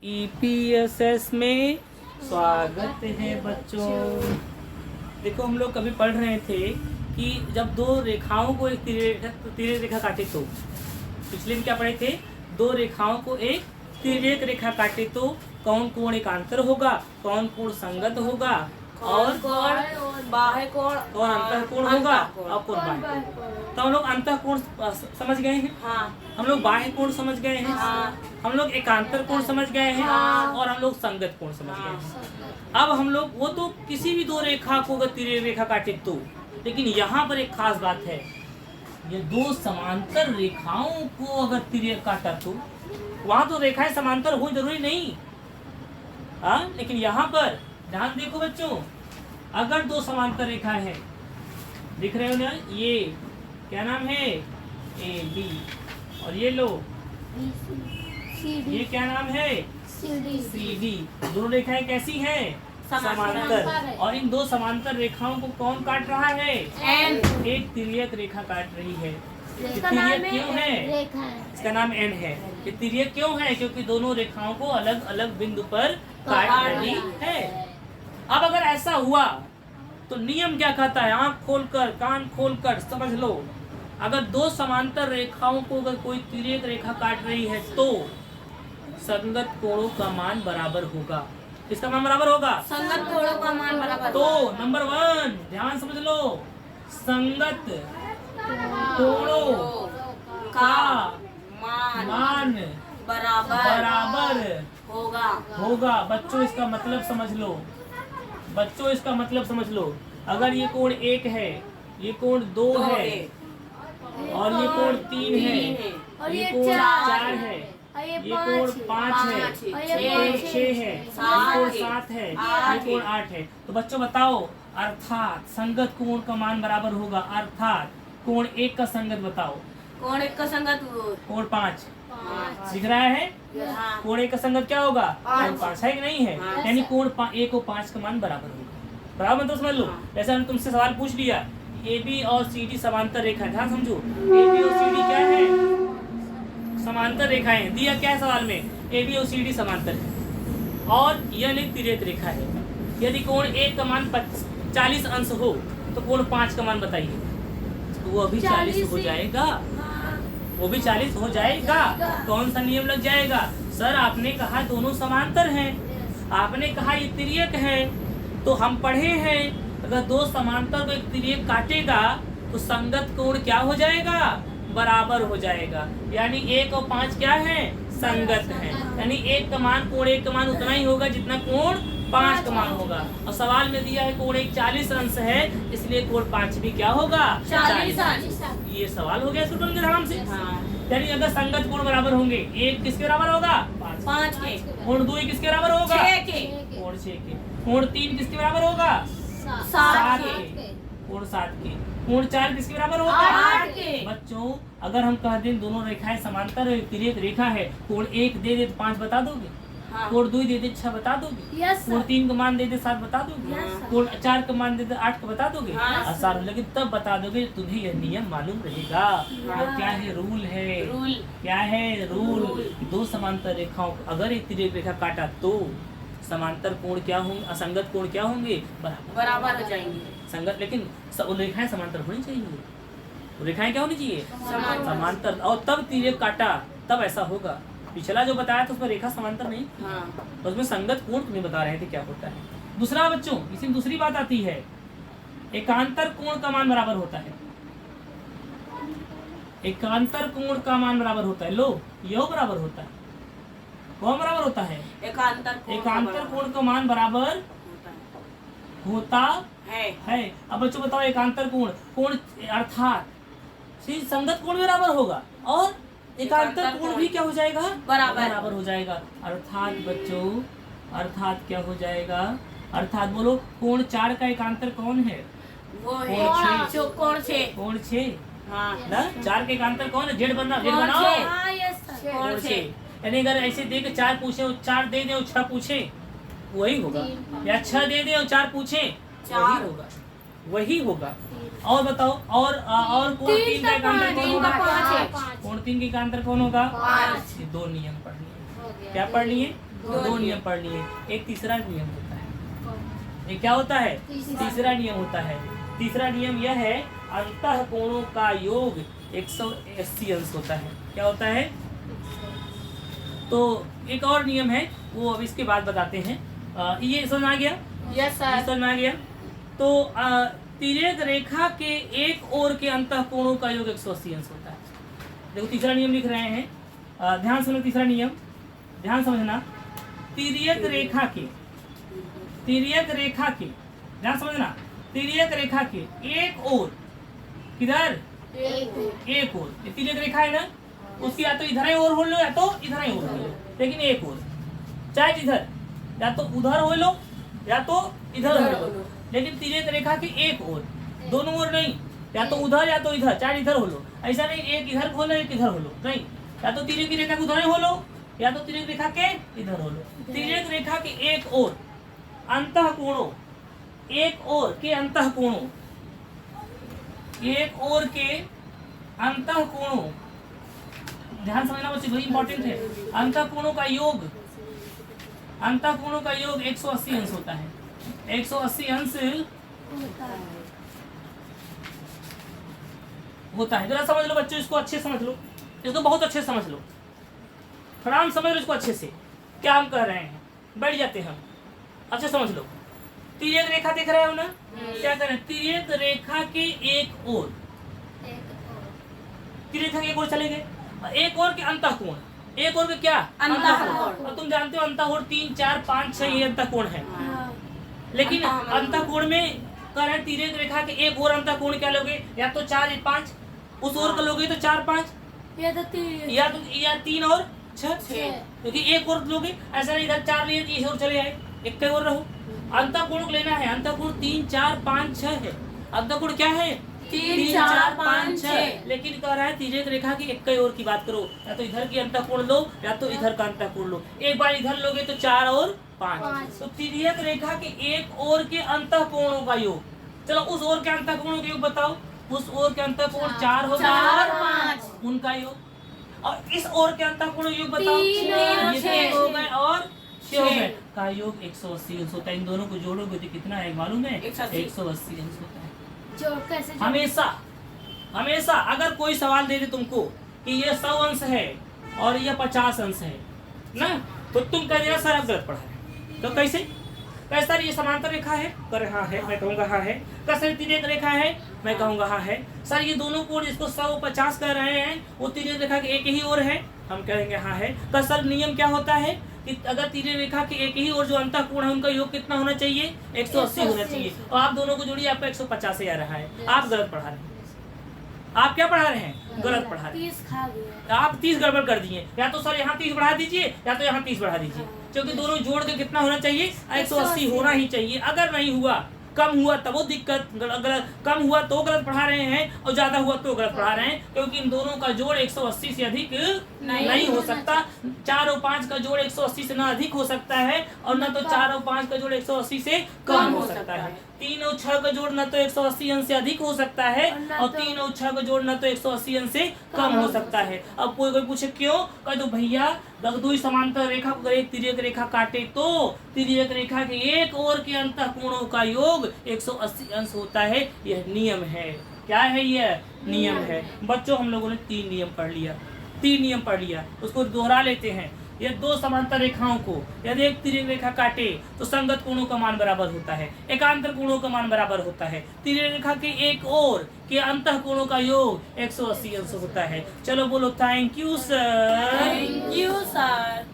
EPSS में स्वागत है बच्चों। देखो हम लोग कभी पढ़ रहे थे कि जब दो रेखाओं को एक तिर्यक रेखा काटे तो पिछले में क्या पढ़े थे, दो रेखाओं को एक तिर्यक रेखा काटे तो कौन कोण एकांतर होगा, कौन कोण संगत होगा और बाह्य कोण कौन अंतः कोण होगा और कौन बाह्य कोण। तो हम लोग अंतः कोण समझ गए हैं, हाँ। हम लोग बाह्य कोण समझ गए हैं, हाँ। हम लोग एकांतर कोण समझ गए हैं, हाँ। और हम लोग संगत कोण समझ गए हैं। अब हम लोग वो तो किसी भी दो रेखा को अगर तिर्यक रेखा काटे तो, लेकिन यहाँ पर एक खास बात है, ये दो समांतर रेखाओं को अगर तिर्यक काटा तो वहां तो रेखाएं समांतर हो जरूरी नहीं, हाँ, लेकिन यहाँ पर ध्यान देखो बच्चों, अगर दो समांतर रेखा है, दिख रहे हो ना, ये क्या नाम है AB, और ये लो ये क्या नाम है CD। दोनों रेखाएं कैसी हैं? समांतर। और इन दो समांतर रेखाओं को कौन काट रहा है? N। एक तिर्यक रेखा काट रही है। तिर्यक क्यों है? इसका नाम N है। ये तिर्यक क्यों है? क्योंकि दोनों रेखाओं को अलग अलग बिंदु पर काट रही है। अब अगर ऐसा हुआ तो नियम क्या कहता है? आंख खोलकर कान खोलकर समझ लो, अगर दो समांतर रेखाओं को अगर कोई तिर्यक रेखा काट रही है तो संगत कोणों का मान बराबर होगा। किसका मान बराबर होगा? संगत कोणों का मान बराबर। तो नंबर 1 ध्यान समझ लो, संगत कोणों का मान बराबर होगा। बच्चों इसका मतलब समझ लो, बच्चों इसका मतलब समझ लो, अगर ये कोण 1 है, ये कोण 2 है, और ये कोण 3 है, ये कोण 4 है, ये कोण 5 है, ये कोण 6 है, ये कोण 7 है, ये कोण 8 है। तो बच्चों बताओ, अर्थात संगत कोण का मान बराबर होगा। अर्थात कोण 1 का संगत बताओ। कोण 1 का संगत कोण 5 दिख रहा है। कोण 1 का संगत क्या होगा? कोण 5 है कि नहीं है? यानी कोण 1 और 5 का मान बराबर होगा। बराबर मतलब समझ लो। जैसे हमने तुमसे सवाल पूछ लिया, AB और CD समांतर रेखा, ध्यान समझो, AB और CD क्या है? समांतर रेखाएं। दिया क्या है सवाल में? AB और CD समांतर है और यह एक तिर्यक रेखा है। यदि कोण 1 का मान 40 अंश हो तो कोण 5 का मान बताइए। तो वो अभी 40 हो जाएगा, वो भी 40 हो जाएगा। कौन सा नियम लग जाएगा? सर आपने कहा दोनों समांतर हैं, आपने कहा ये तिर्यक है, तो हम पढ़े हैं अगर दो समांतर को एक तिर्यक काटेगा तो संगत कोण क्या हो जाएगा? बराबर हो जाएगा। यानी 1 और 5 क्या है? संगत है। यानी 1 का मान कोण 1 का मान उतना ही होगा जितना कोण 5 का मान होगा। और सवाल में दिया है कोण 1 40 अंश है, इसलिए कोण 5 भी क्या होगा? 40। ये सवाल हो गया स्टूडेंट के आराम से। यानी अगर संगत कोण बराबर होंगे, 1 किसके बराबर होगा? 5 के। कोण 2 किसके बराबर होगा? 6 के। कोण 6 के। कोण 3 किसके बराबर होगा? 7 के। कोण 7 के। कोण 4 किसके बराबर होगा? 8 के। बच्चों अगर हम कह दें दोनों रेखाएं समांतर है, तिर्यक रेखा है, कोण 1 दे दे तो 5 बता दोगे? कोण 2 दे दे 6 बता दोगे? कोण 3 का मान दे दे 7 बता दोगे? कोण 4 का मान दे दे 8 का बता दोगे? आसान, लेकिन तब बता दोगे तुम्हें यह नियम मालूम रहेगा। ये क्या है? रूल है। क्या है? रूल। दो समांतर रेखाओं अगर एक तिर्यक रेखा काटा तो समांतर कोण क्या होंगे? असंगत कोण क्या होंगे? बराबर हो जाएंगे। संगत, लेकिन रेखाएं समांतर होनी चाहिए। रेखाएं क्या होनी चाहिए? समांतर। और तब तिर्यक काटा तब ऐसा होगा। पिछला जो बताया था उसमें रेखा समांतर नहीं, उसमें संगत कोण तुम्हें बता रहे थे क्या होता है। दूसरा बच्चों, इसमें दूसरी बात आती है, एकांतर कोण का मान बराबर होता है। एकांतर कोण का मान बराबर होता है। लो यो बराबर होता है। कौन बराबर होता है? एकांतर कोण का मान बराबर होता है। अब बच्चों बताओ, एकांतर कोण अर्थात संगत कोण बराबर होगा और एकांतर कोण भी क्या हो जाएगा? बराबर हो जाएगा। अर्थात बच्चों, अर्थात क्या हो जाएगा? अर्थात बोलो, कोण 4 का एकांतर कौन है? वो है कोण 6। ना 4 के एकांतर कौन है? जेड बनाओ। कोण 6। यानी अगर ऐसे दे के 4 पूछे, 4 दे दे और 6 पूछे, वही होगा। या 6 दे दे और 4 पूछे, वही होगा। और बताओ, और कोण 3 का एकांतर कौन होगा? कोण 3 का एकांतर कौन होगा? 5। 2 नियम पढ़ लिए। क्या पढ़ लिए? दो नियम पढ़ लिए। एक तीसरा नियम होता है, ये क्या होता है? तीसरा नियम होता है। तीसरा नियम यह है, अंतः कोणों का योग 180 अंश होता है। क्या होता है? तो एक और नियम है, वो अब इसके बाद बताते हैं। ये समझ में आ गया? Yes sir. समझ में आ गया? तो तिर्यक रेखा के एक ओर के अंतः कोणों का योग 180 अंश होता है। देखो तीसरा नियम लिख रहे हैं, ध्यान सुनो। तीसरा नियम ध्यान समझना, तिर्यक रेखा के ध्यान समझना, तिर्यक रेखा के एक ओर, किधर? एक ओर। ये तिर्यक रेखा है ना, उसकी या तो इधर ही ओर हो लो या तो इधर ही ओर हो लो, लेकिन एक ओर, चाहे इधर या तो उधर हो लो या तो इधर हो लो, लेकिन तिर्यक रेखा की एक ओर, दोनों ओर नहीं, या तो उधर या तो इधर, चाहे इधर हो लो। ऐसा नहीं एक इधर हो लो एक इधर हो लो, नहीं, या तो तिर्यक रेखा के उधर हो लो या तो तिर्यक रेखा के इधर हो लो। तिर्यक रेखा के एक ओर अंतः कोणों, एक ओर के अंतः कोणों, एक ओर के अंतः कोणों, ध्यान समझना बच्चे, बहुत इंपॉर्टेंट है। अंतः कोणों का योग, अंतः कोणों का योग 180 अंश होता है। 180 अंश होता है। जरा समझ लो बच्चों, इसको अच्छे समझ लो, इसको बहुत अच्छे समझ लो, फटाम समझ लो इसको अच्छे से। क्या हम कह रहे हैं, बैठ जाते हैं हम, अच्छे समझ लो। तिर्यक रेखा देख रहे हो ना, क्या कर रहे हैं? तिर्यक रेखा के एक ओर, तिर्यक रेखा के एक ओर चले गए, एक ओर के अंतः कोण, एक ओर के क्या? अंतः कोण। और तुम जानते हो अंतः कोण 3, 4, 5, 6 ये अंतः कोण है। लेकिन अंतः कोण में कह रहे हैं तिर्यक रेखा के एक ओर अंतः कोण क्या लोगे? या तो 4 या 5, उस ओर का लोगे तो 4, 5, या तो 3 और 6, क्योंकि एक ओर लोगे। ऐसा नहीं इधर 4 लिए इस ओर चले आए, एक ओर रहो। अंतः कोण को लेना है, अंतः कोण 3, 4, 5, 6 है। अंतः कोण क्या है? 3, 4, 5, 6। लेकिन कह रहा है तिर्यक रेखा की एक ओर की बात करो, या तो इधर की अंतः कोण लो या तो इधर का अंतः कोण लो। एक बार इधर लोगे तो 4 और 5। तो तिर्यक रेखा के एक ओर के अंतः कोणों का योग, चलो उस ओर के अंतः कोणों का योग बताओ। उस ओर के अंतः कोण 4 हो गए, उनका योग, और इस ओर के अंतः कोण योग बताओ। ये 3 हो गए और 6 हो गए, का योग 180 अंश होता है। इन दोनों को जोड़ोगे तो कितना है मालूम है? 180 अंश होता है। हमेशा हमेशा अगर कोई सवाल दे दे तुमको कि ये 100 अंश है और ये 50 अंश है ना, तो तुम कह देना सर आप गलत पढ़ा है। तो कैसे? सर ये समांतर रेखा है, कर हाँ है, मैं कहूँगा हाँ है। सर तिर्यक रेखा है, मैं कहूँगा हाँ है। सर ये दोनों कोण जिसको 100 50 कर रहे हैं वो तिर्यक रेखा के एक ही ओर है, हम कहेंगे हाँ है। तो सर नियम क्या होता है कि अगर तिर्यक रेखा के एक ही ओर जो अंतः कोण है उनका योग कितना होना चाहिए? 180 होना चाहिए। और आप दोनों को जोड़िए, आपका 150 आ रहा है। आप गलत पढ़ा रहे हैं। आप क्या पढ़ा रहे हैं? गलत पढ़ा रहे हैं। आप 30 गड़बड़ कर दिए, या तो सर यहाँ 30 बढ़ा दीजिए या तो यहाँ 30 बढ़ा दीजिए, क्योंकि दोनों जोड़ के कितना होना चाहिए? 180 होना ही चाहिए। अगर नहीं हुआ, कम हुआ तब वो दिक्कत, कम हुआ तो गलत पढ़ा रहे हैं और ज्यादा हुआ तो गलत पढ़ा रहे हैं, क्योंकि इन दोनों का जोड़ 180 से अधिक नहीं हो सकता। 4 और 5 का जोड़ 180 से ना अधिक हो सकता है, और न तो 4 और 5 का जोड़ 180 से कम हो सकता है। 3 और 6 का जोड़ न तो 180 अंश से अधिक हो सकता है, और 3 और 6 का जोड़ न तो 180 अंश से कम हो सकता है। अब कोई पूछे क्यों, कह दो भैया दो ही समांतर रेखा को एक तिर्यक रेखा काटे तो तिर्यक रेखा के एक ओर के अंतः कोणों का योग 180 अंश होता है। यह नियम है। क्या है? यह नियम है। बच्चों हम लोगों ने 3 नियम पढ़ लिया, 3 नियम पढ़ लिया, उसको दोहरा लेते हैं। ये 2 समांतर रेखाओं को यदि एक तिर्यक रेखा काटे तो संगत कोणों का मान बराबर होता है, एकांतर कोणों का मान बराबर होता है। तिर्यक रेखा के एक ओर के अंतः कोणों का योग 180 अंश होता है। चलो बोलो thank you sir. Thank you sir.